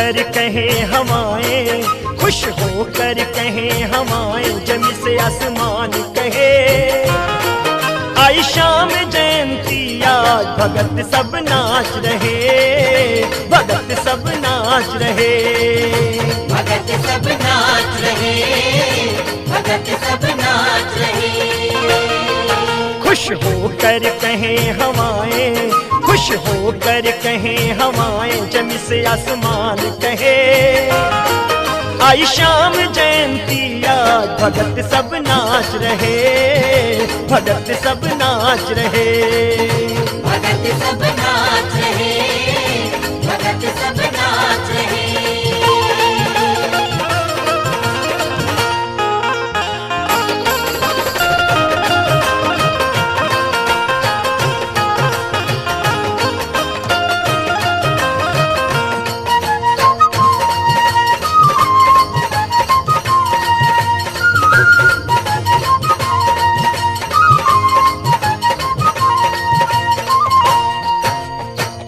होकर कहें हवाएं, खुश होकर कहें हवाएं, जमी से आसमान कहे आई शाम जयंती आज भगत सब नाच रहे, भगत सब नाच रहे, भगत सब नाच रहे, भगत सब नाच रहे। खुश होकर कहें हवाएं, खुश होकर कहें हवाएं, जमी से आसमान कहे आई शाम जयंती आज भगत सब नाच रहे, भगत सब नाच रहे, भगत सब नाच रहे, भगत सब नाच रहे।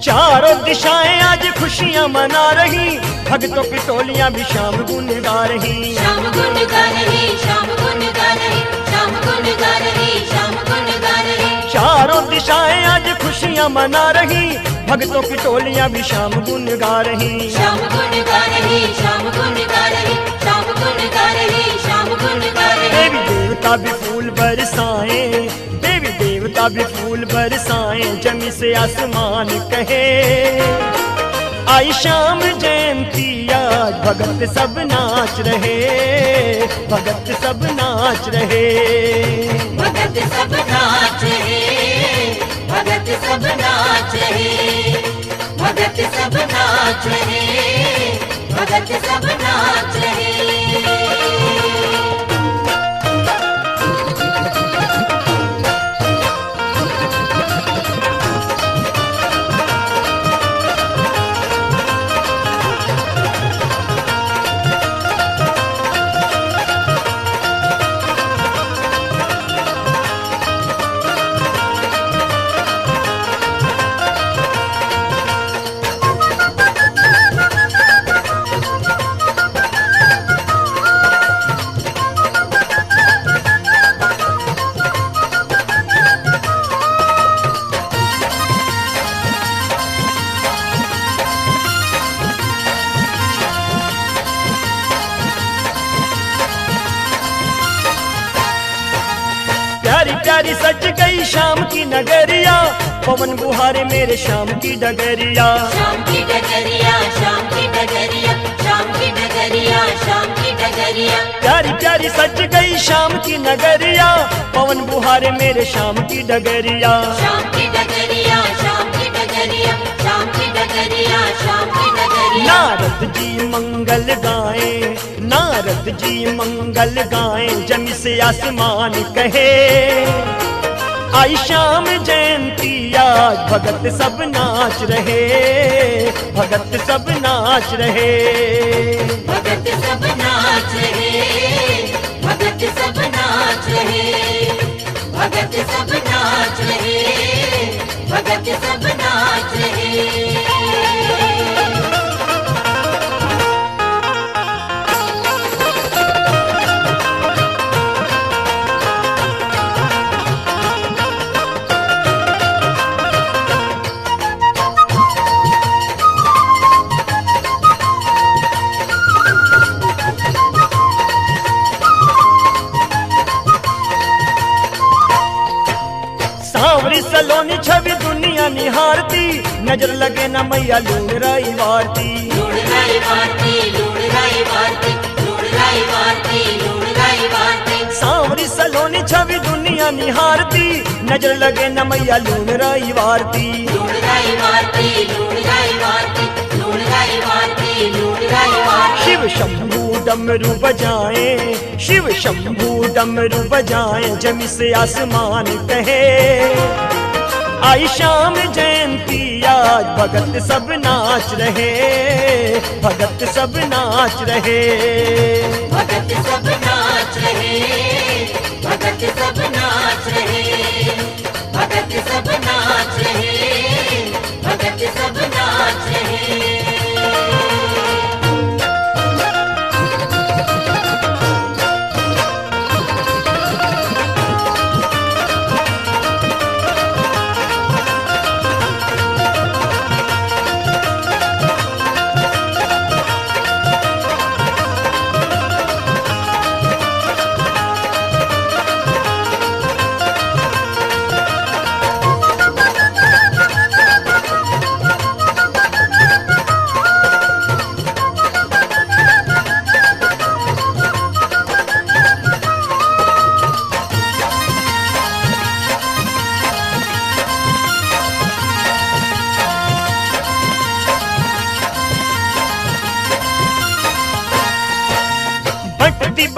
चारों दिशाएं आज खुशियां मना रही, भक्तों की टोलियां भी शाम गुन गा रही, शाम गुन गा रही, शाम गुन गा रही, शाम गुन गा रही, शाम गुन गा रही। चारों दिशाएं आज खुशियां मना रही, भक्तों की टोलियां भी शाम गुन गा रही, शाम गुन गा रही, शाम गुन गा रही, शाम गुन गा रही, शाम गुन गा रही। देवी देवता भी फूल बरसाएं, देवी देवता भी फूल बरसाएं, जमी से आसमान कहे आई शाम जयंती आज भगत सब नाच रहे, भगत सब नाच रहे, भगत सब नाच रहे, भगत सब नाच रहे, भगत सब नाच रहे, भगत सब नाच रहे। प्यारी प्यारी सज गई शाम की नगरिया, पवन बुहारे मेरे शाम की डगरिया, शाम की डगरिया, शाम की डगरिया, शाम की डगरिया, शाम की डगरिया। प्यारी प्यारी सज गई शाम की नगरिया, पवन बुहारे मेरे शाम की डगरिया, शाम की डगरिया, शाम की डगरिया, शाम की डगरिया, शाम की डगरिया। नारद जी मंगल गाएं, नारद जी मंगल गाएं, जमी से आसमान कहे आई शाम जयंती आज भगत सब नाच रहे, भगत सब नाच रहे, भगत सब नाच रहे, भगत सब नाच रहे, भगत सब नाच रहे, भगत सब नाच रहे। सांवरी सलोनी छवि दुनिया निहारती, नजर लगे न मैया लूण राई वारती, लूण राई वारती, लूण राई वारती, लूण राई वारती, लूण राई वारती। सांवरी सलोनी छवि दुनिया निहारती, नजर लगे न मैया लूण राई वारती, लूण राई वारती, लूण राई वारती, लूण राई वारती, लूण राई वारती। शिव शंभू डमरू बजाएं, शिव शंभू डमरू बजाएं, जमी से आसमान कहे आई शाम जयंती आज भगत सब नाच रहे, भगत सब नाच रहे, भगत सब नाच रहे, भगत सब नाच रहे, भगत सब नाच रहे, भगत सब नाच रहे।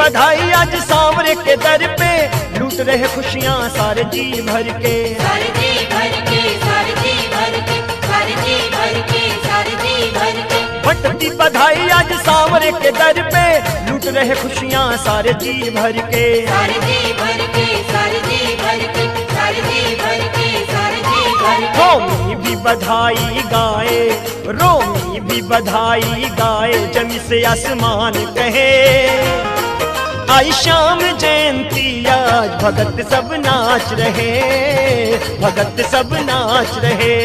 बधाई आज सांवरे के दर पे, लूट रहे खुशियाँ सारे जी भर के। सारे जी भर के, सारे जी भर के, सारे जी भर के, सारे जी भर के। बंटती बधाई आज सांवरे के दर पे, लूट रहे खुशियाँ सारे जी भर के। सारे जी भर के, सारे जी भर के, सारे जी भर के, सारे जी भर के। रोमी भी बधाई गाए, रोमी भी बधाई गाए, जमी से आसमान कहे। आई शाम जयंती आज भगत सब नाच रहे, भगत सब नाच रहे।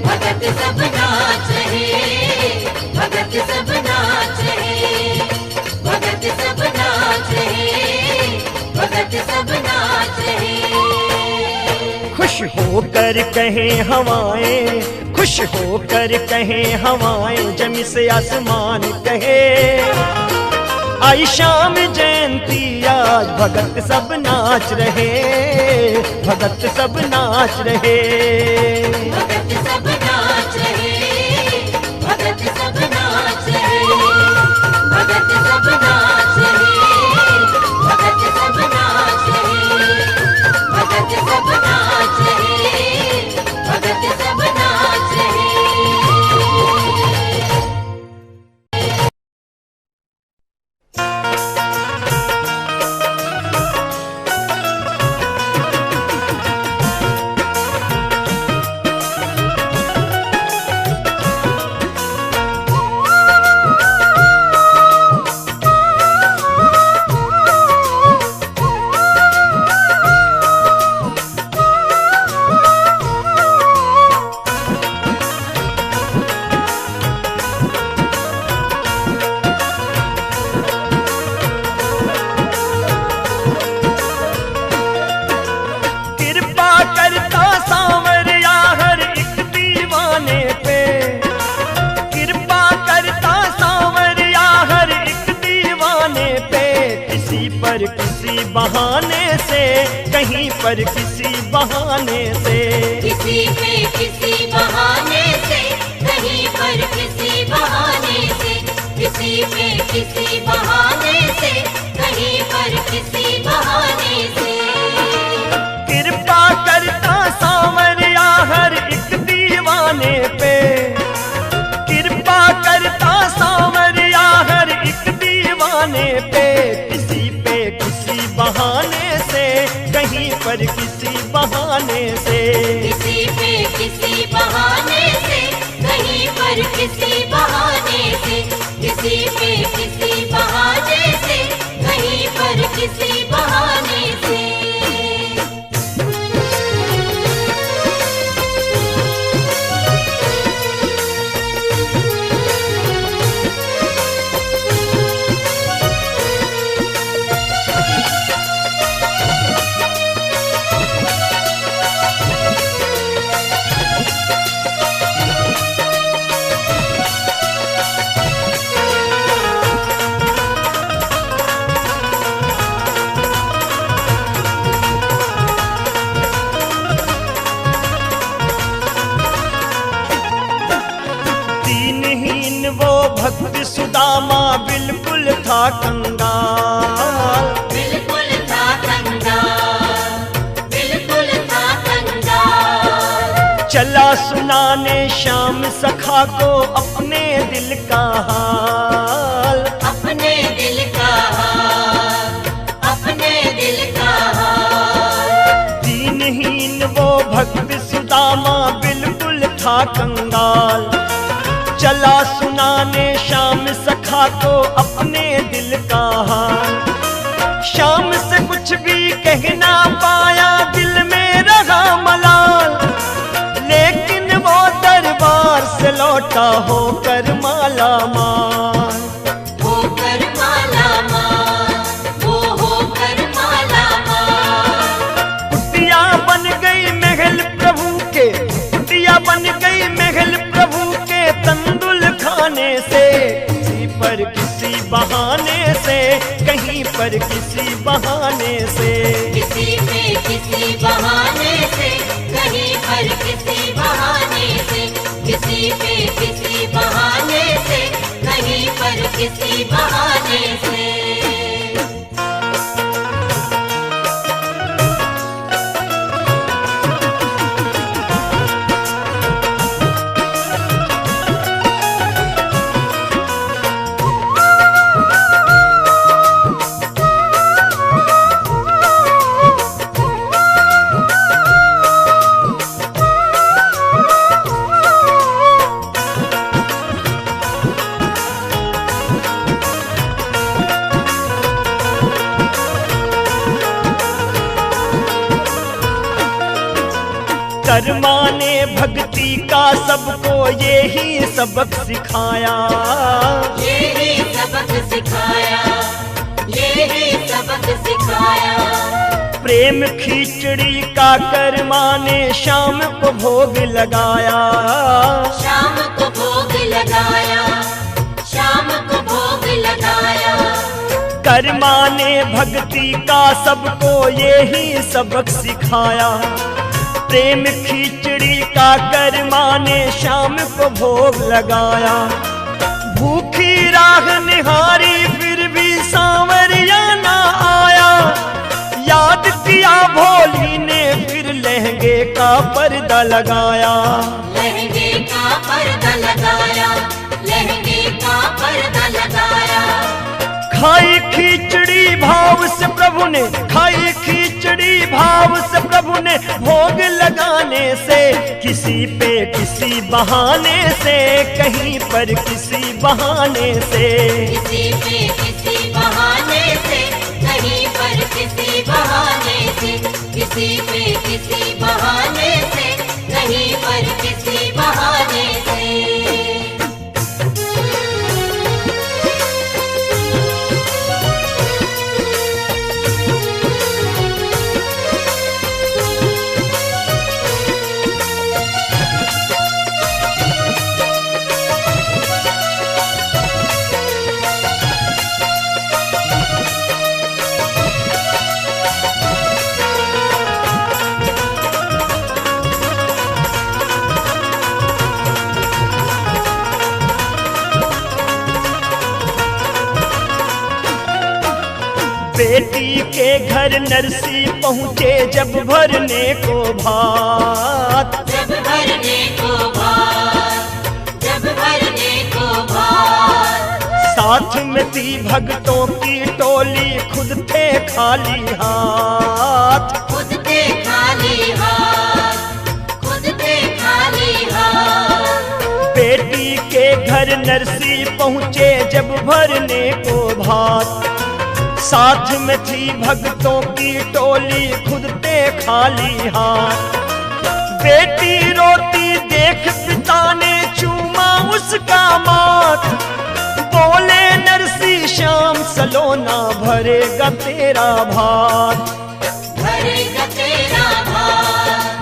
भगत सब नाच रहे, भगत सब नाच रहे, भगत सब नाच रहे, भगत सब नाच रहे। खुश होकर कहें हवाएं, खुश होकर कहें हवाएं, जमी से आसमान कहे। आई शाम जयंती आज भगत सब नाच रहे, भगत सब नाच रहे। भगत सब नाच रहे, भगत सब नाच रहे, भगत सब नाच रहे, भगत सब नाच रहे, भगत सब नाच रहे, भगत सब नाच रहे। किसी बहाने से, कहीं पर किसी बहाने से, किसी पे किसी बहाने से, कहीं पर किसी बहाने से, किसी पे किसी बहाने से, कहीं पर किसी बहाने से। कृपा करता सांवरिया हर एक दीवाने पे, कृपा करता सांवरिया हर एक दीवाने पे। बहाने से, कहीं पर किसी बहाने से, किसी पे किसी बहाने से, कहीं पर किसी बहाने से, किसी पे किसी बहाने से, कहीं पर किसी बहाने से। भक्त सुदामा बिल्कुल था कंगाल, बिल्कुल था कंगाल, बिल्कुल था कंगाल। चला सुनाने श्याम सखा को अपने दिल का हाल, अपने दिल का हाल, अपने दिल का हाल। दीनहीन वो भक्त सुदामा बिल्कुल था कंगाल, चला सुनाने श्याम सखा को अपने दिल का हाल। श्याम से कुछ भी कह ना पाया, दिल में रहा मलाल, लेकिन वो दरबार से लौटा होकर माला माल, होकर माला माल, वो होकर माला माल। कुटिया बन गई महल प्रभु के, कुटिया बन गई महल प्रभु के, तंदुल खाने से, किसी पर किसी बहाने से, कहीं पर किसी बहाने से, किसी पे किसी बहाने से, कहीं पर किसी बहाने से, किसी पे किसी बहाने से, कहीं पर किसी बहाने से। कर्मा ने भक्ति का सबको यही सबक सिखाया, यही सबक सिखाया, यही सबक सिखाया। प्रेम खिचड़ी का कर्मा ने शाम को भोग लगाया, शाम को भोग लगाया, शाम को भोग लगाया। कर्मा ने भक्ति का सबको यही सबक सिखाया, प्रेम खिचड़ी का कर्मा ने शाम को भोग लगाया। भूखी राह निहारी फिर भी सांवरिया ना आया, याद किया भोली ने फिर लहंगे का पर्दा लगाया, लहंगे का पर्दा लगाया, लहंगे का पर्दा लगाया। खाई खिचड़ी भाव से प्रभु ने, खाई खिचड़ी भाव से प्रभु ने, भोग लगाने से किसी पे किसी बहाने से, कहीं पर किसी बहाने से, किसी पे किसी बहाने से, कहीं पर किसी बहाने से, किसी पे किसी बहाने से, कहीं पर किसी बहाने से। बेटी के घर नरसी पहुँचे जब भरने को भात, जब भरने को भात, जब भरने को भात। साथ में थी भक्तों की टोली, खुद थे खाली हाथ, खुद थे खाली हाथ, खुद थे खाली हाथ। बेटी के घर नरसी पहुँचे जब भरने को भात, साथ में थी भक्तों की टोली, खुद थे खाली हाथ। बेटी रोती देख पिता ने चूमा उसका माथ, बोले नरसी श्याम सलोना भरेगा तेरा भात, भरेगा तेरा भात,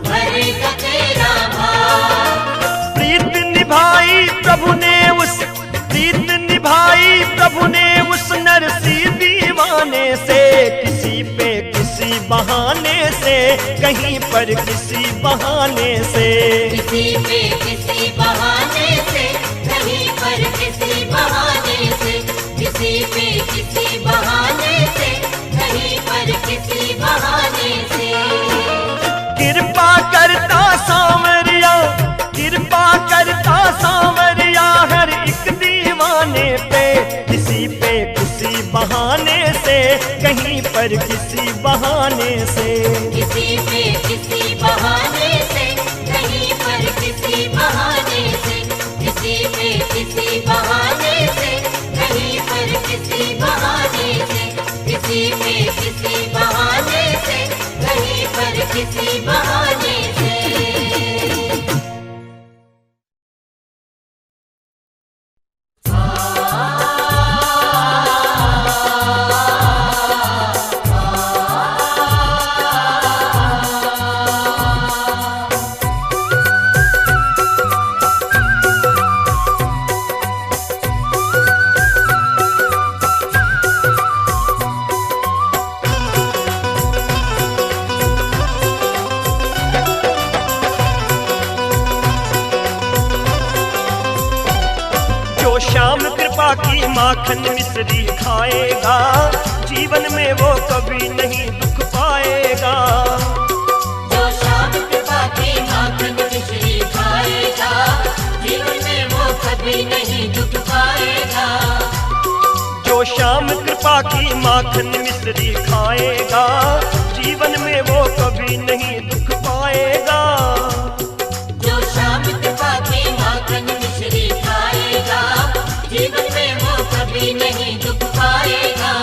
भरेगा तेरा भात। प्रीत निभाई प्रभु ने उस, प्रीत निभाई प्रभु ने उस नरसी दीवाने से, किसी पे किसी बहाने से, कहीं पर किसी बहाने से, किसी पे किसी बहाने से, कहीं पर किसी बहाने से, किसी पे किसी बहाने से, कहीं पर किसी बहाने से। कृपा करता सांवरिया, कृपा करता सांवरिया हर एक दीवाने पे, किसी पे किसी बहाने से, कहीं पर किसी बहाने से, किसी पे किसी बहाने से, कहीं पर किसी बहाने से, किसी पे किसी बहाने से, कहीं पर किसी बहाने से, किसी पे किसी बहाने से, कहीं पर किसी बहाने से। श्याम कृपा की माखन मिश्री खाएगा, जीवन में वो कभी नहीं दुख पाएगा। जो श्याम कृपा की माखन मिश्री खाएगा, जीवन में वो कभी नहीं दुख पाएगा। जो श्याम कृपा की माखन मिश्री खाएगा, जीवन में वो कभी नहीं दुख पाएगा। जो श्याम कृपा की माखन मिश्री खाएगा, जीवन में वो कभी नहीं दुख पाएगा।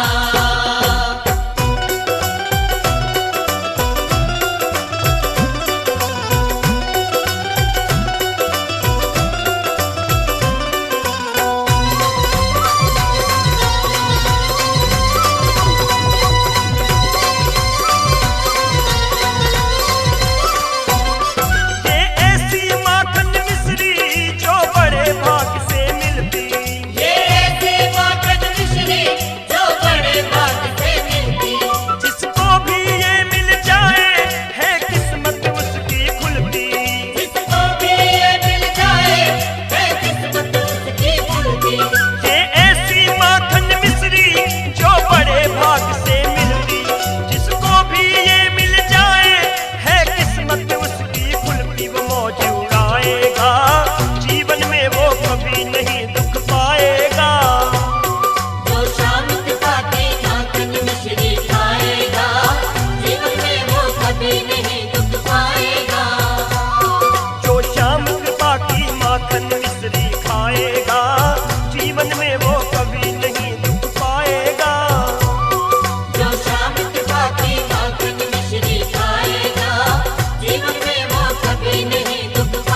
मौज उड़ाएगा, जीवन में वो कभी नहीं दुख पाएगा। जो शाम कृपा की माखन मिश्री खाएगा, जीवन में वो कभी नहीं दुख पाएगा। जो शाम कृपा की माखन मिश्री खाएगा, जीवन में वो कभी नहीं दुख पाएगा। जो शाम कृपा की माखन मिश्री खाएगा, जीवन में वो कभी नहीं दुख पाएगा।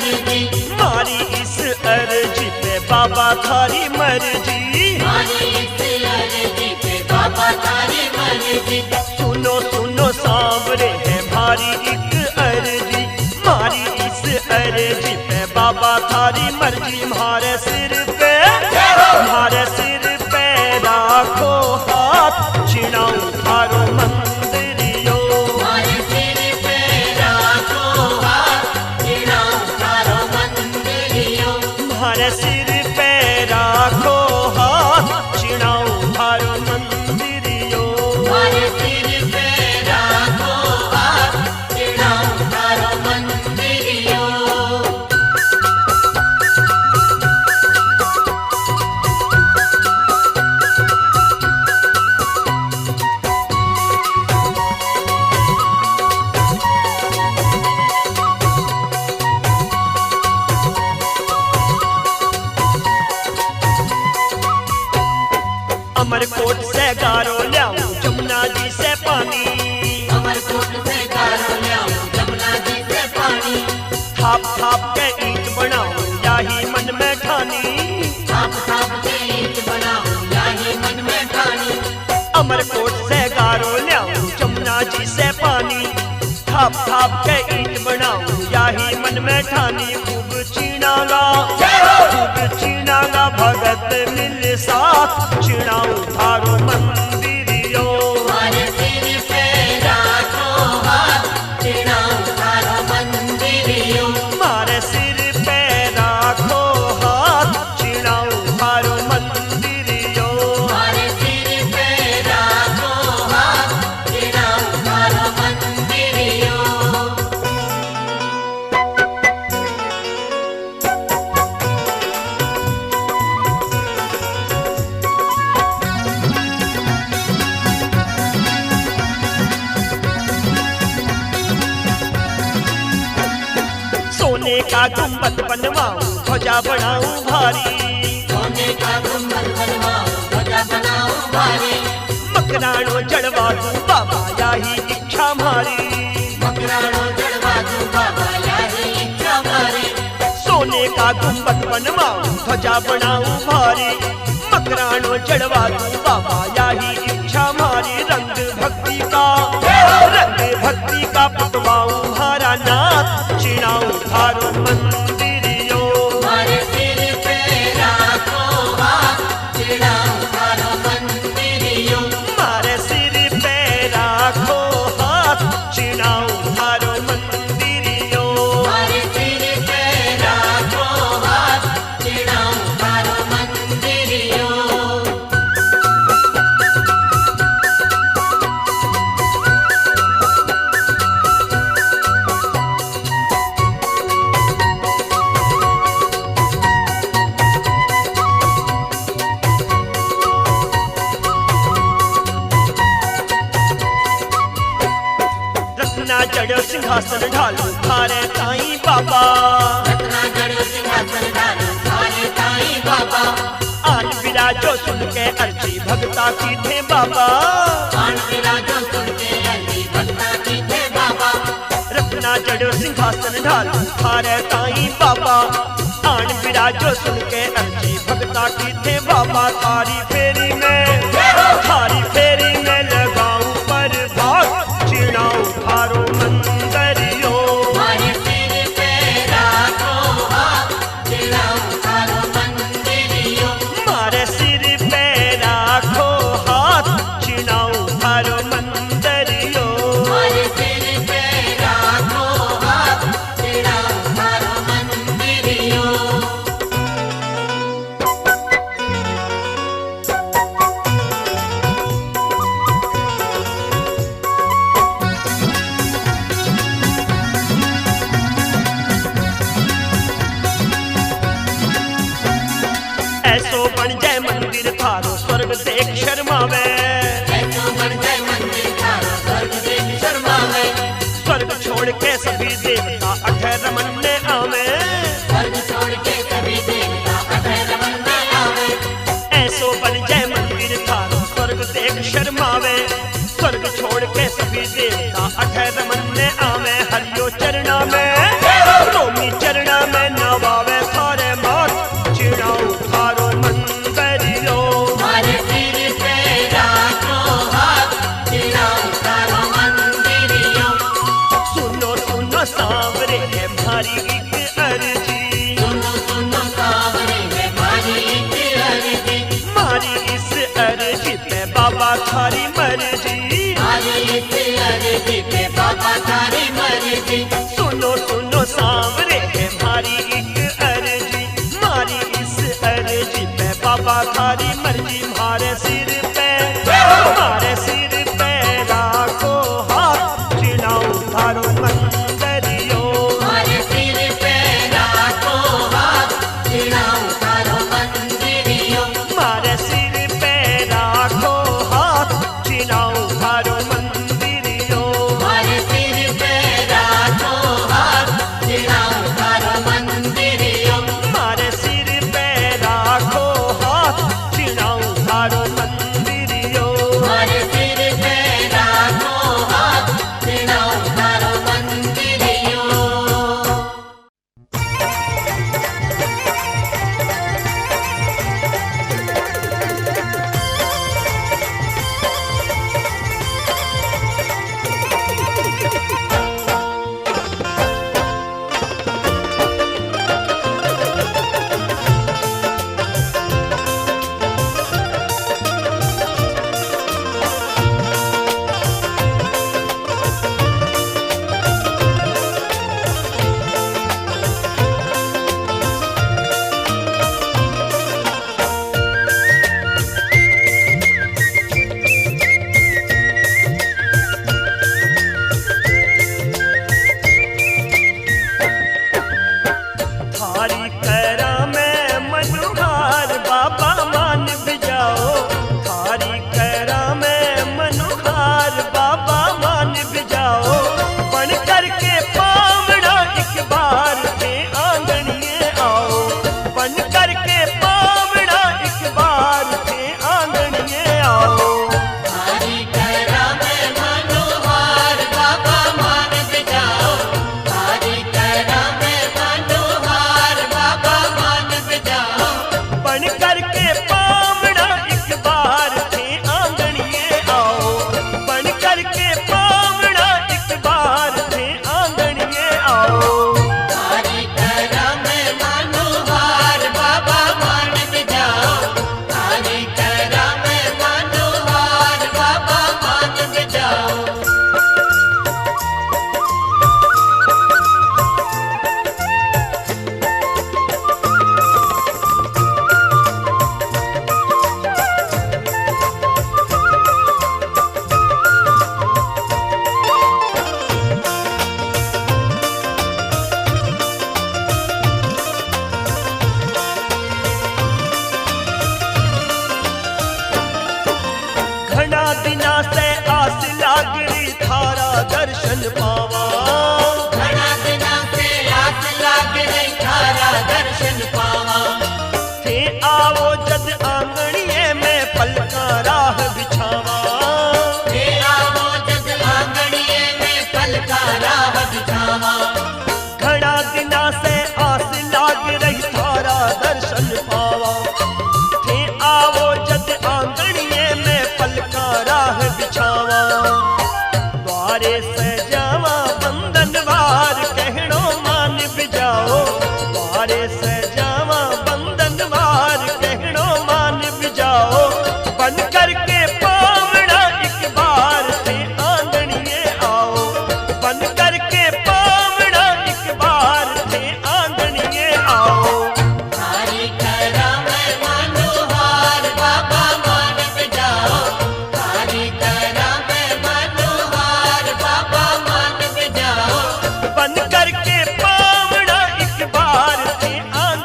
अर्जी, मारी इस अर्जी पे बाबा थारी मर्जी, मारी इस अर्जी पे बाबा थारी मर्जी। सुनो सुनो सांवरे है भारी एक अर्जी, मारी इस अर्जी पे बाबा थारी मर्जी। म्हारे सिर पे राखो हाथ, चिड़ाऊं थारो मंदिरियो। मारे सिर पे राखो हाथ, चिड़ाऊं थारो मंदिरियो। म्हारे सिर पे राखो हाथ, चिड़ाऊं थारो मंदिरियो। मारे सिर पे राखो हाथ, चिड़ाऊं थारो मंदिरियो। अमरकोट से गारो ल्याऊं जमुना जी से पानी, अमरकोट से गारो ल्याऊं जमुना जी से पानी। थाप थाप के ईंट बनाऊं याही मन में ठानी, थाप थाप के ईंट बनाऊं याही मन में ठानी। अमरकोट से गारो ल्याऊं जमुना जी से पानी, थाप थाप के ईंट बनाऊं याही मन में ठानी। खूब चीनागा भगत मिल साथ, चिड़ाऊं थारो मंदिरियो। मारे सिर पे राखो हाथ, चिड़ाऊं थारो मंदिरियो। मारे सिर पे राखो हाथ, चिड़ाऊं थारो मंदिरियो। मारे सिर पे राखो हाथ, चिड़ाऊं थारो मंदिरियो। सोने का गुम्बद बनवाऊं ध्वजा बनाऊं भारी, सोने का गुम्बद बनवाऊं ध्वजा बनाऊं भारी। मकराणो जड़वा दूं बाबा याही इच्छा मारी, मकराणो जड़वा दूं बाबा याही इच्छा मारी। सोने का गुम्बद बनवाऊं ध्वजा बनाऊं भारी, मकराणो जड़वा दूं बाबा याही इच्छा मारी। रंग भक्ति का पुतवाऊं हारा नाथ, चिड़ाऊं थारो मंदिरियो। मारे सिर पे राखो हाथ, चिड़ाऊं थारो मंदिरियो। मारे सिर पे राखो हाथ, चिड़ाऊं थारो मंदिरियो। मारे सिर पे राखो हाथ, चिड़ाऊं थारो मंदिरियो। रत्ना जड़ो सिंहासन ढालो थारे ताई बाबा, रत्ना जड़ो सिंहासन डालो थारे ताई बाबा। आन विराजो सुन के अर्जी भगता की थे बाबा, आन विराजो सुन के अर्जी भगता की थे बाबा। रत्ना जड़ो सिंहासन ढालो थारे ताई बाबा, आन विराजो सुन के अर्जी भगता की थे बाबा। थारी फेरी में लगाऊं पर भाग, चिड़ाऊं थारो मंदिरियो। मारे सिर पे राखो हाथ, चिड़ाऊं थारो मंदिरियो। मारे सिर पे राखो हाथ, चिड़ाऊं थारो मंदिरियो। मारे सिर पे राखो हाथ, चिड़ाऊं थारो मंदिरियो। ऐसो बन जाए मंदिर थारो स्वर्ग देख शर्मावे, ऐसो बन जाए मंदिर थारो स्वर्ग देख शर्मावे। स्वर्ग छोड़ के सभी देवता अठे रमन में आवे, स्वर्ग छोड़ के सभी देवता अठे रमन में आवे। ऐसो बन जाए मंदिर थारो स्वर्ग देख शर्मावे, स्वर्ग छोड़ के सभी देवता अठे रमन में आवे। हरियो चरणा में रोमी चरणा में मर्जी। सुनो सुनो सावरे है मारी एक अर्जी, मारी इस अर्जी पे बाबा थारी मर्जी। मारी इस अर्जी पे बाबा थारी मर्जी। सुनो सुनो सांवरे है मारी एक अर्जी, मारी इस अर्जी पे बाबा थारी मर्जी। मारे सिर पे राखो हाथ, चिनाऊ थारो मंदरियो। मारे सिर पे राखो हाथ, चिनाऊ थारो मंदिरियो। मारे सिर पे राखो हाथ, चिनाऊ थारो मंदिरियो। मारे सिर पे राखो हाथ, चिनाऊ थारो मंदिरियो। मारे सिर पे राखो हाथ, चिनाऊ थारो मंदिरियो। मारे सिर पे राखो हाथ, चिनाऊ थारो मंदिरियो। थारी करा में मनुहार बाबा मान भी जाओ। थारी करा में मनुहार बाबा मान भी जाओ। बन करके पावड़ा एक बार के आंगनिए आओ। बन करके पावड़ा एक बार के आंगनिए आओ। हरि करा में मनोहार बाबा मान बिजाओ। हरि करा में मनोहार बाबा मान बिजाओ। बन करके पावड़ा एक बार के आंगनिए आओ। बन करके पावड़ा एक बार के आंगनिए आओ। हरि करा में मनोहार बाबा मान बिजाओ। हरि करा में मनोहार बाबा मान बिजाओ। घना दिना से आस लागरी थारा दर्शन पावा। घना दिना से आस लाग रही थारा दर्शन पावा। थे आओ जद आंगनिए में पलका राह बिछावा। हे आवो जग आंगनिये में पलका राह बिछावा। घना दिना से आस लाग रही थारा दर्शन पावा। थे आओ जद आंगनिए में पलका राह बिछावा। द्वारे सजावा बंधन वार कहणो मान बिजाओ। द्वारे सजावा बंधन वार कहणो मान बिजाओ। बन करके पावड़ा एक बार से आंगनिए आओ। बन करके पावड़ा एक बार से आंगनिए आओ। हरि करा में मनोहार बाबा मान बिजाओ। हरि करा में मनोहार बाबा मान बिजाओ। बन करके पावड़ा एक बार से आंगनिए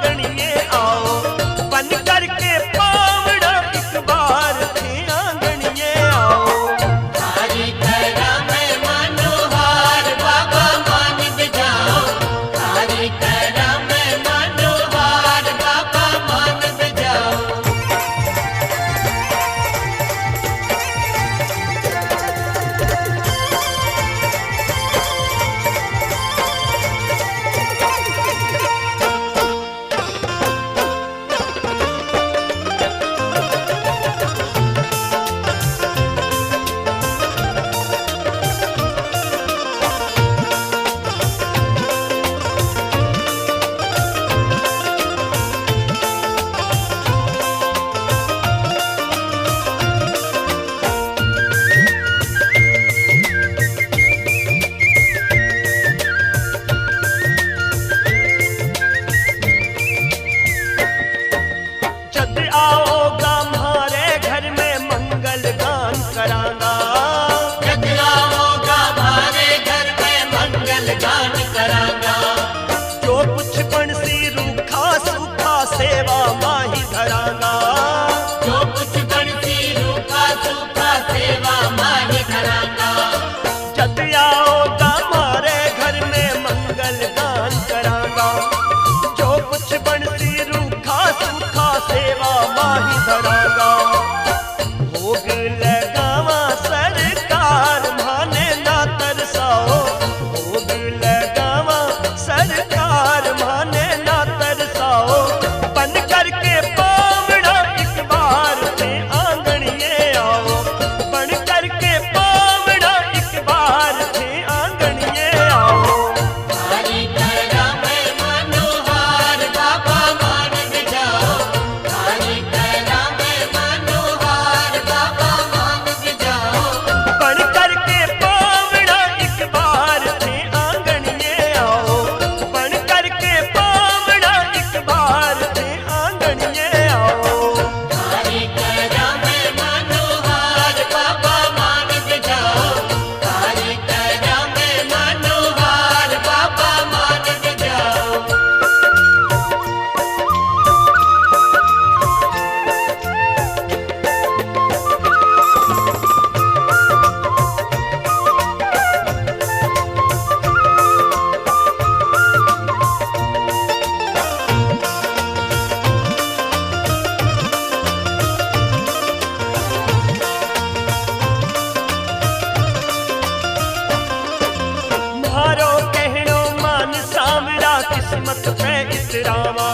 इतरावा।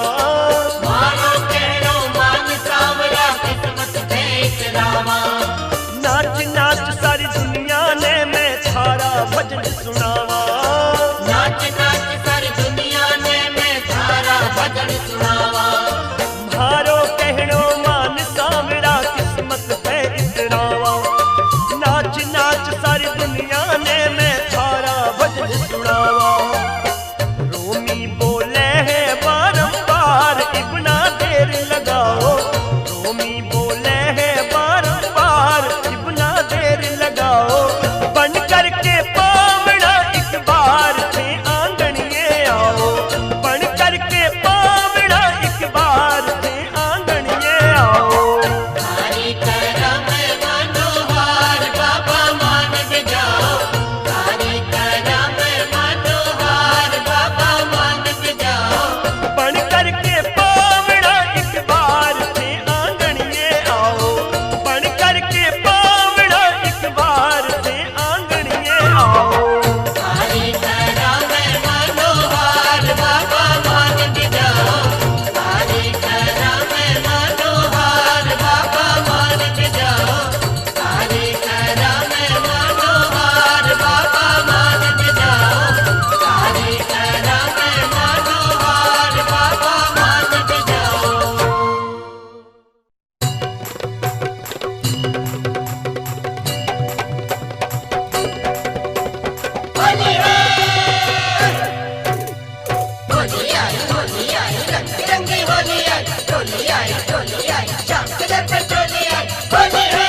मारो कहरो मान सावरा किस्मत थे इतरावा। नाच नाच सारी दुनिया ने मैं थारा भजन सुनावा। नाच नाच सारी दुनिया ने मैं थारा भजन सुनावा। मारो कहरो मान सावरा किस्मत है इतरावा। नाच नाच सारी दुनिया ने मैं थारा भजन सुनावा। रोमी बोले है बारंबार इतना देर लगाओ। रोमी बोले है बारंबार इतना देर लगाओ। बन करके पावड़ा एक बार थे आंगनिए आओ। बन करके पावड़ा एक बार थे आंगनिए आओ। हरि करम मनोहर बाबा मान जाओ। हरि करम मनोहर बाबा मान जाओ। बन करके पावड़ा एक बार थे आंगनिए आओ। बन करके पावड़ा एक बार थे आंगनिए आओ। हरि करम मनोहर बाबा मान जाओ। हरि करम मनोहर बाबा मान जाओ। हरि करम मनोहर बाबा मान जाओ। हरि करम मनोहर बाबा मान जाओ। होली आई रंग बिरंगी होली आई। टोली आई शाम के दर पर टोली आई। होली है।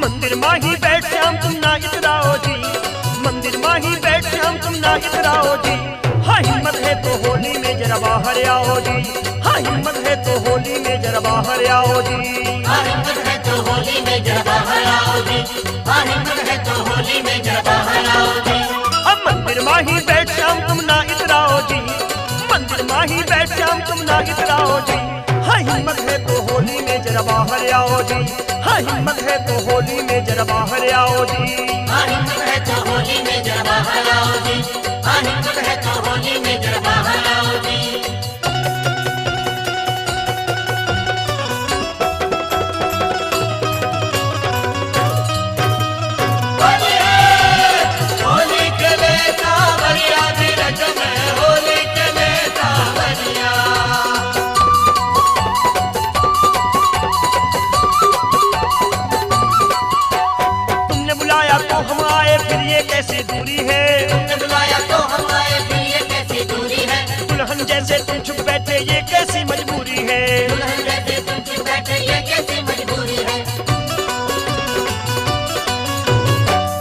मंदिर माही बैठ श्याम तुम ना इतराओ जी। मंदिर माही बैठ श्याम तुम ना इतराओ जी। हाँ हिम्मत है तो होली में जरा बाहर आओ जी। हाँ हिम्मत है तो होली में जरा बाहर आओ जी। हिम्मत है तो होली में जरा बाहर आओ जी। हिम्मत है तो होली में जरा बाहर आओ जी। अब मंदिर माही बैठ श्याम तुम ना इतराओ जी। मंदिर माही बैठ श्याम तुम ना इतराओ जी। हाँ हिम्मत है तो होली में जरा बाहर आओ जी। हाँ हिम्मत है तो होली में जरा बाहर आओ जी। हिम्मत है तो होली में जरा बाहर आओ जी। हिम्मत है तो होली में जरा बाहर आओ जी। होली है। होली के ले सावरिया बिरज में। होली के ले सावरिया। तुमने बुलाया तो हम आए फिर ये कैसी दूरी है। तुमने बुलाया तो हम आए फिर ये कैसी दूरी है। दुल्हन जैसे तुम छुप बैठे ये कैसी मजबूरी है। दुल्हन जैसे तुम चुप बैठे ये कैसी मजबूरी है।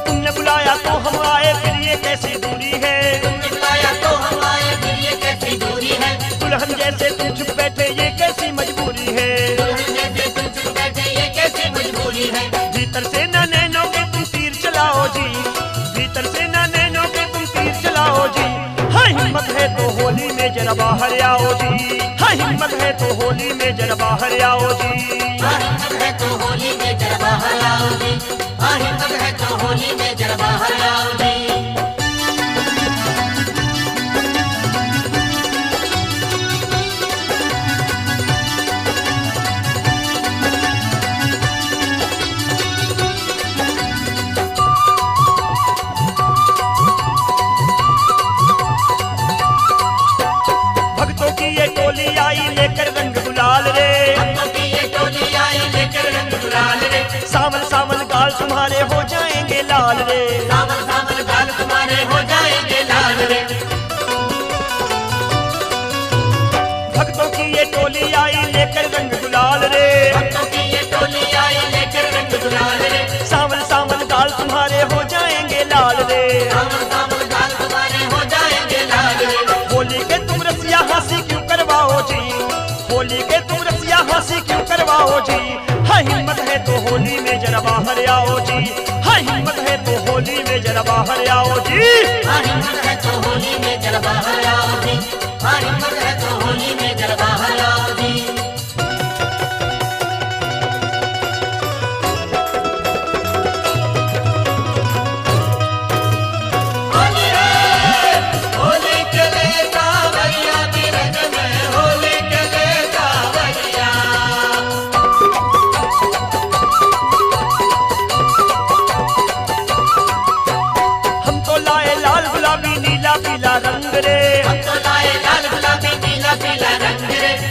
तुमने बुलाया तो हम आए फिर ये कैसी दूरी है। तुमने बुलाया तो हम आए फिर ये कैसी दूरी है। दुल्हन जैसे तुम छुप बैठे ये कैसी मजबूरी है। दुल्हन जैसे तुम चुप बैठे ये कैसी मजबूरी है। भीतर से न नैनों के तुम तीर चलाओ जी। भीतर से न नैनों के तुम तीर चलाओ जी। हाँ हिम्मत है तो होली में जरा बाहर आओ जी। हाँ हिम्मत है तो होली में जरा बाहर आओ जी। हिम्मत है तो होली में जरा बाहर आओ जी। हिम्मत है तो होली में जरा बाहर आओ जी। भक्तों की ये टोली आई लेकर रंग गुलाल रे। भक्तों की ये टोली आई लेकर रंग गुलाल रे। सावन सावन गाल तुम्हारे हो जाएंगे लाल रे। सावन सावन गाल तुम्हारे हो जाएंगे लाल रे। भक्तों की ये टोली आई लेकर रंग गुलाल रे। भक्तों की ये टोली आई लेकर रंग गुलाल रे। सावन सावन गाल तुम्हारे हो जाएंगे लाल रे। सावन सावन गाल तुम्हारे हो जाएंगे लाल रे। होली के तुम रसिया हंसी क्यों करवाओ जी। होली के तुम रसिया हंसी क्यों करवाओ जी। हाँ हिम्मत है तो होली में जरा बाहर आओ जी। हाँ हिम्मत है तो होली होली में जरा बाहर आओ जी। हिम्मत है तो होली में जरा बाहर आओ जी। हिम्मत है तो होली में जरा बाहर आओ जी।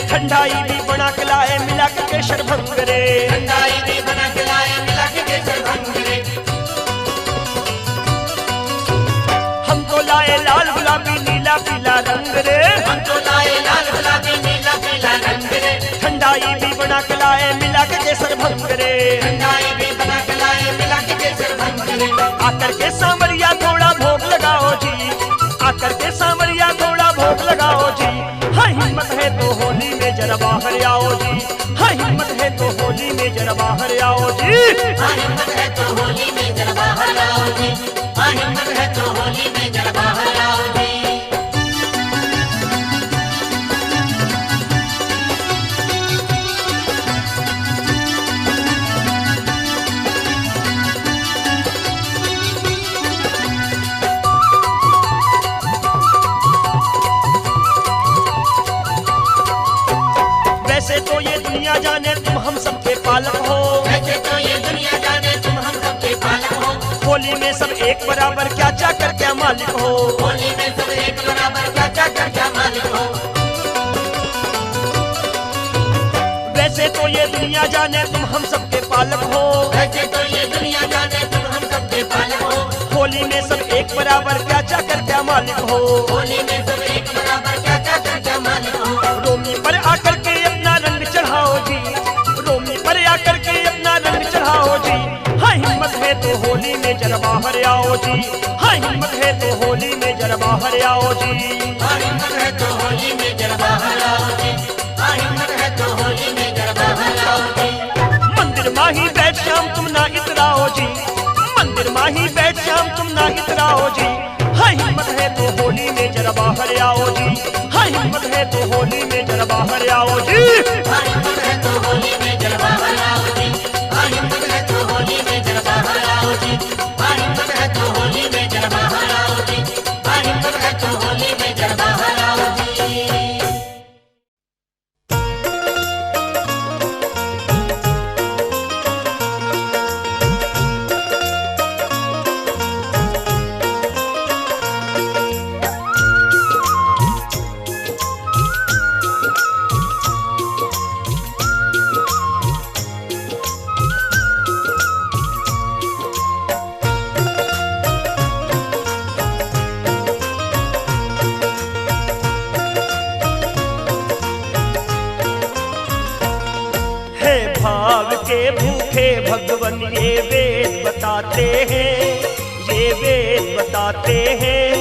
ठंडाई भी बना के लाए मिला के केसर भंग रे। ठंडाई भी बना के लाए मिला के केसर भंग रे। हम तो लाए लाल गुलाबी नीला पीला रंग रे। हम तो लाए लाल गुलाबी नीला पीला रंग रे। ठंडाई भी बना के लाए मिला के केसर भंग रे। ठंडाई भी बना के लाए मिला के केसर भंग रे। आकर के सांवरिया थोड़ा भोग लगाओ जी। आकर के सांवरिया थोड़ा भोग लगाओ जी। हाँ हिम्मत है तो होली में जरा बाहर आओ जी। हाँ हिम्मत है तो होली में जरा बाहर आओ जी। हाँ हिम्मत है तो होली में जरा बाहर आओ जी। हाँ हिम्मत है तो होली में जरा बाहर आओ जी। वैसे तो ये दुनिया जाने तुम हम सबके पालक हो। वैसे तो ये दुनिया जाने तुम हम सबके पालक हो। होली में सब एक बराबर क्या चाकर क्या मालिक हो। होली में सब एक बराबर क्या चाकर क्या मालिक हो। वैसे तो ये दुनिया जाने तुम हम सबके पालक हो। वैसे तो ये दुनिया जाने तुम हम सबके पालक हो। होली में सब एक बराबर क्या चाकर क्या मालिक हो। होली में सब एक बराबर क्या चाकर क्या मालिक हो। रोमी पर आकर के अपना रंग चढ़ाओ जी। रोमी पर आकर के अपना रंग चढ़ाओ जी। हाँ हिम्मत है तो होली में जरा बाहर आओ जी। हाँ हिम्मत है तो होली में जरा बाहर आओ जी। हाँ हिम्मत है तो होली में जरा बाहर आओ जी। हाँ हिम्मत है तो होली में जरा बाहर आओ जी। मंदिर माही बैठ शाम तुम ना इतराओ जी। मंदिर माही बैठ शाम तुम ना इतराओ जी। हाँ हिम्मत है तो होली में जरा बाहर आओ जी। हाँ हिम्मत है तो होली में जरा बाहर आओ जी। हाँ हिम्मत है तो होली में जरा बाहर आओ जी। हाँ हिम्मत है तो होली में जरा बाहर आओ जी। हाँ हिम्मत है तो होली में जरा बाहर आओ जी। हाँ हिम्मत है तो होली में जरा बाहर आओ जी। भाव के भूखे भगवन ये वेद बताते हैं। ये वेद बताते हैं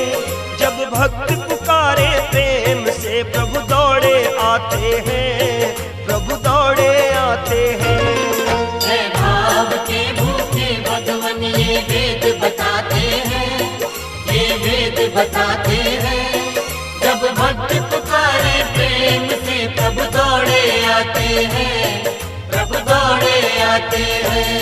जब भक्त पुकारे प्रेम से प्रभु दौड़े आते हैं। प्रभु दौड़े आते हैं। भाव के भूखे भगवन ये वेद बताते हैं। ये वेद बताते हैं जब भक्त पुकारे प्रेम से प्रभु दौड़े आते हैं। प्रभु दौड़े आते हैं।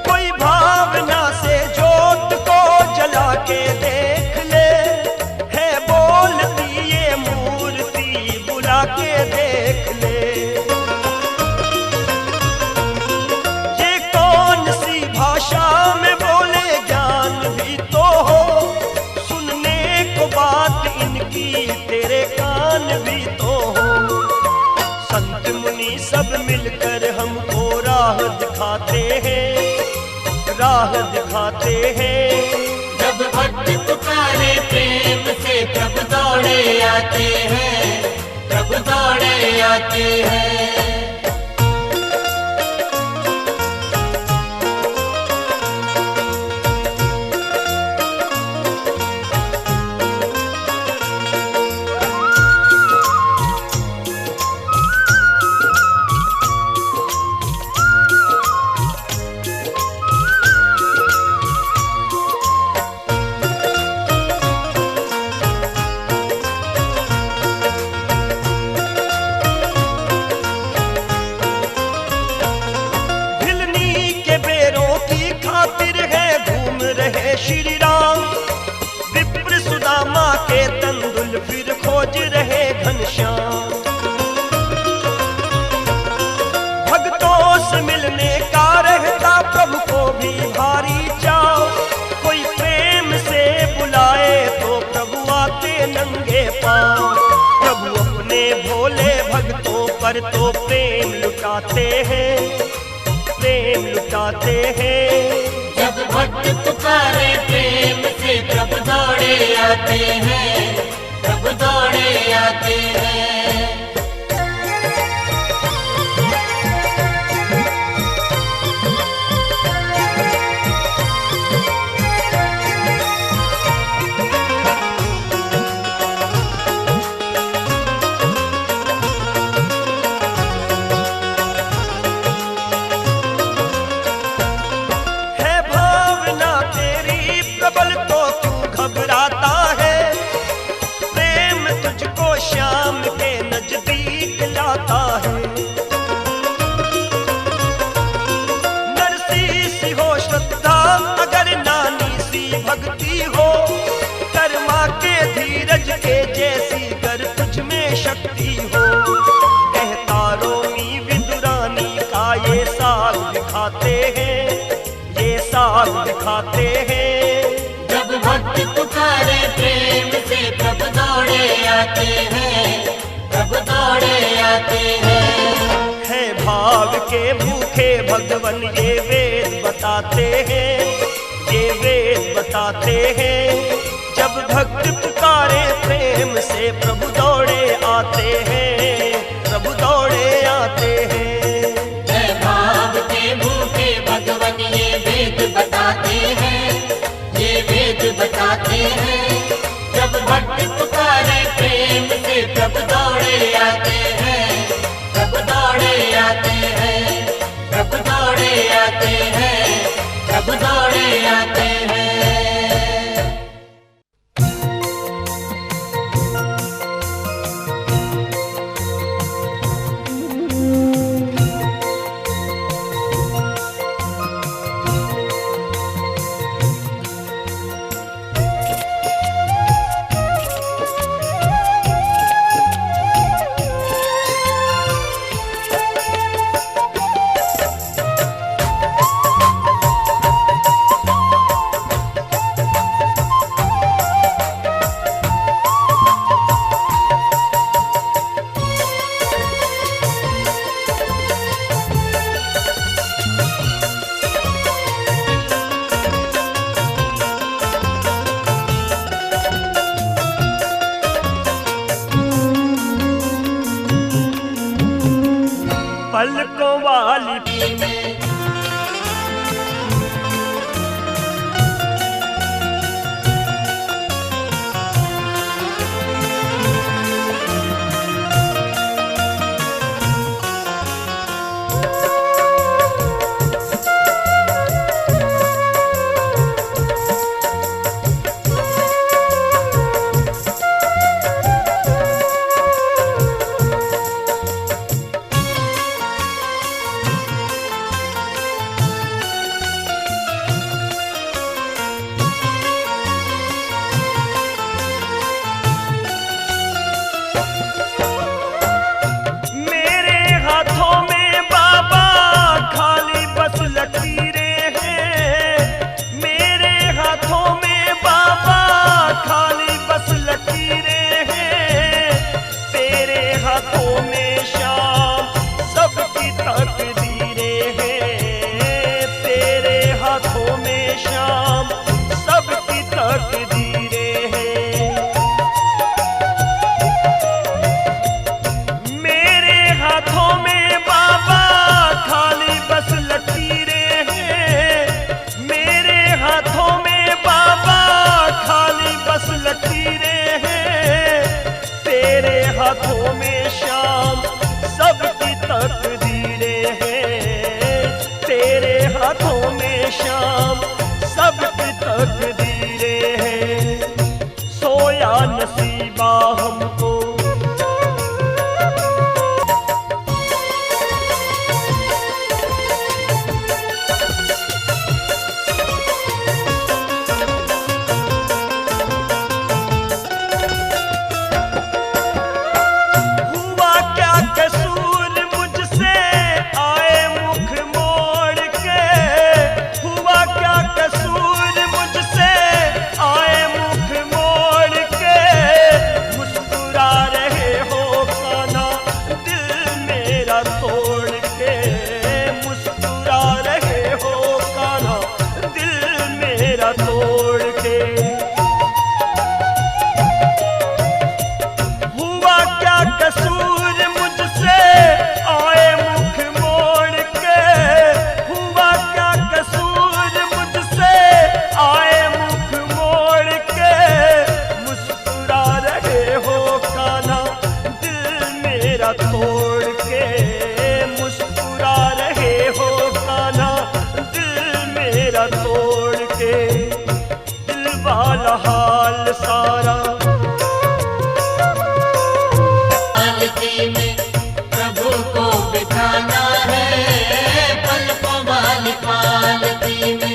कोई भावना से जोत को जला के देख ले। है बोलती ये मूर्ति बुला के देख ले। ये कौन सी भाषा में बोले ज्ञान भी तो हो। सुनने को बात इनकी तेरे कान भी तो हो। संत मुनि सब मिलकर हमको राह दिखाते हैं। राह दिखाते हैं जब भक्त पुकारे प्रेम से प्रभु दौड़े आते हैं। प्रभु दौड़े आते हैं। पर तो प्रेम लुटाते हैं, प्रेम लुटाते हैं। जब भक्त पुकारे प्रेम से प्रभु दौड़े आते हैं, प्रभु दौड़े आते हैं। श्याम के नजदीक लाता है। नरसी सी हो श्रद्धा अगर नानी सी भक्ति हो, कर्मा के धीरज के जैसी कर तुझ में शक्ति हो। कहता रोमी विदुरानी का ये साग दिखाते हैं, ये साग दिखाते हैं। जब भक्त पुकारे प्रेम से प्रभु दौड़े आते हैं, प्रभु दौड़े आते हैं। है भाव के भूखे भगवन ये वेद बताते हैं, ये वेद बताते हैं। जब भक्त पुकारे प्रेम से प्रभु दौड़े आते हैं, प्रभु दौड़े आते हैं। है भाव के भूखे भगवन ये वेद बताते हैं, ये वेद बताते हैं। जब भक्त पुकारे प्रेम से प्रभु दौड़े आते हैं, प्रभु दौड़े आते हैं, प्रभु दौड़े आते हैं, प्रभु दौड़े आते हैं। पलकों वाली हाथों में शाम सबकी तकदीरें हैं, तेरे हाथों में शाम सबकी तकदीरें हैं। सोया नसीबा हमको मुझसे नजारा। पालकी में प्रभु को बिठाना है, पलकों वाली पालकी में।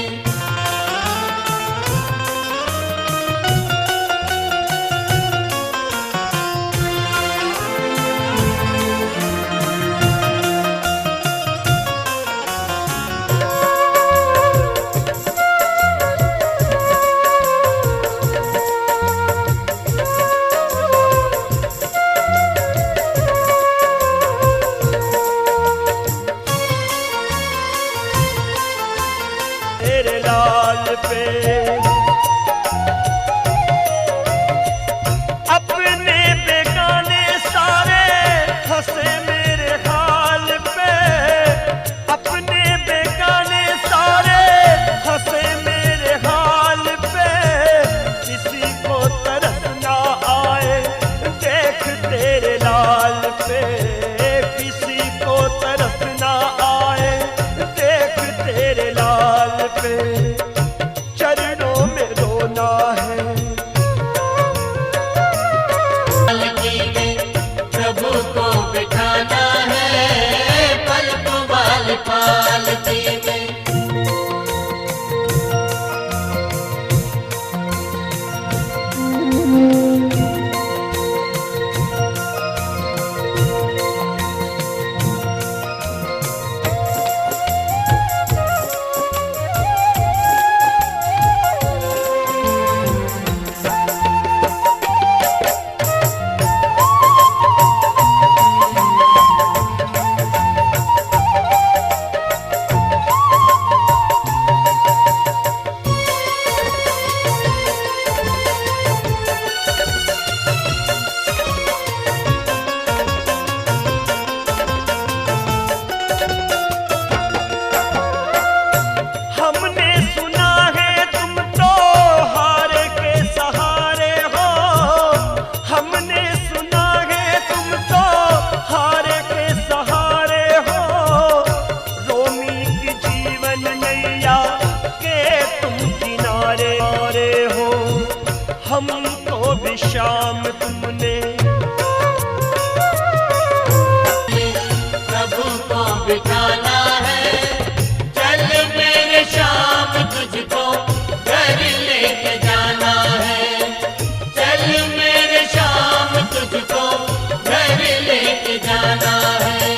तेरे लाल पे अपने बेगाने सारे हंसे मेरे हाल पे, अपने बेगाने सारे हंसे मेरे हाल पे। किसी को तरस ना आए देख तेरे लाल पे, किसी को तरस ना आए देख तेरे लाल पे। चरणों में रोना है, पालकी में प्रभु को बिठाना है, पलकों वाली पालकी में। हमने सुना है तुम तो हार के सहारे हो, हमने सुना है तुम तो हार के सहारे हो। रोमी की जीवन नैया के तुम किनारे आरे हो, हमको भी शाम तुमने प्रभु को बिठाना है, चल मेरे श्याम तुझको घर लेके जाना है, चल मेरे श्याम तुझको घर लेके जाना है।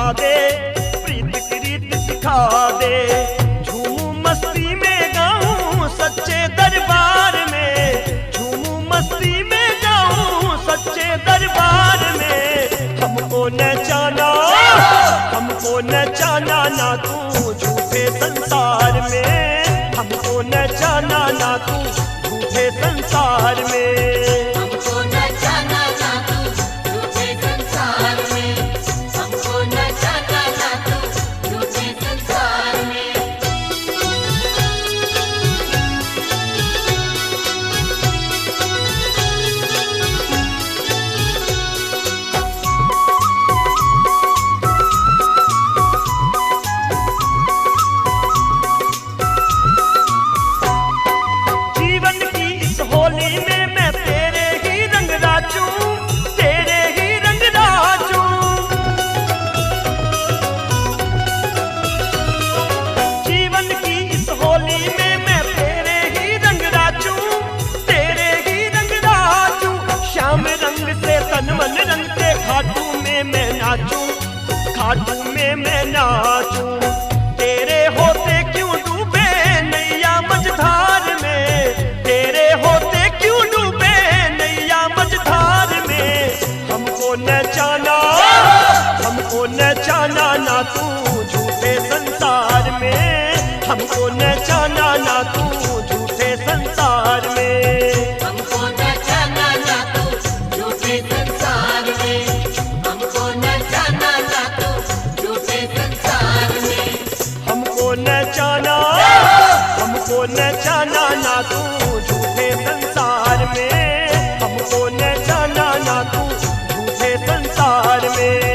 दिखा दे, प्रीत की रीत सिखा दे। झूमू मस्ती में गाऊं सच्चे दरबार में, झूमू मस्ती में गाऊं सच्चे दरबार में। हमको नचाना, हमको नचाना ना तू झूठे संसार में, हमको नचाना ना तू झूठे संसार में। हमको नचाना ना तू झूठे संसार में, हमको नचाना ना तू झूठे संसार में। जीवन की इस होली में मैं तेरे ही रंग राचूं, तेरे ही रंग राचूं। जीवन की इस होली में मैं तेरे ही रंग राचूं, तेरे ही रंग राचूं। श्याम रंग से तन मन रंग के खाटू में मैं नाचूं, खाटू में मैं नाचूं। तेरे होते क्यों डूबे नैया मझधार में, तेरे होते क्यों डूबे नैया मझधार में। हमको नचाना, हमको नचाना ना तू झूठे संसार में, हमको नचाना ना तू झूठे संसार में। हमको नचाना ना तू झूठे संसार में, हमको नचाना ना तू झूठे संसार में। हमको नचाना, हमको नचाना ना तू झूठे संसार में, हमको नचाना ना तू झूठे संसार में।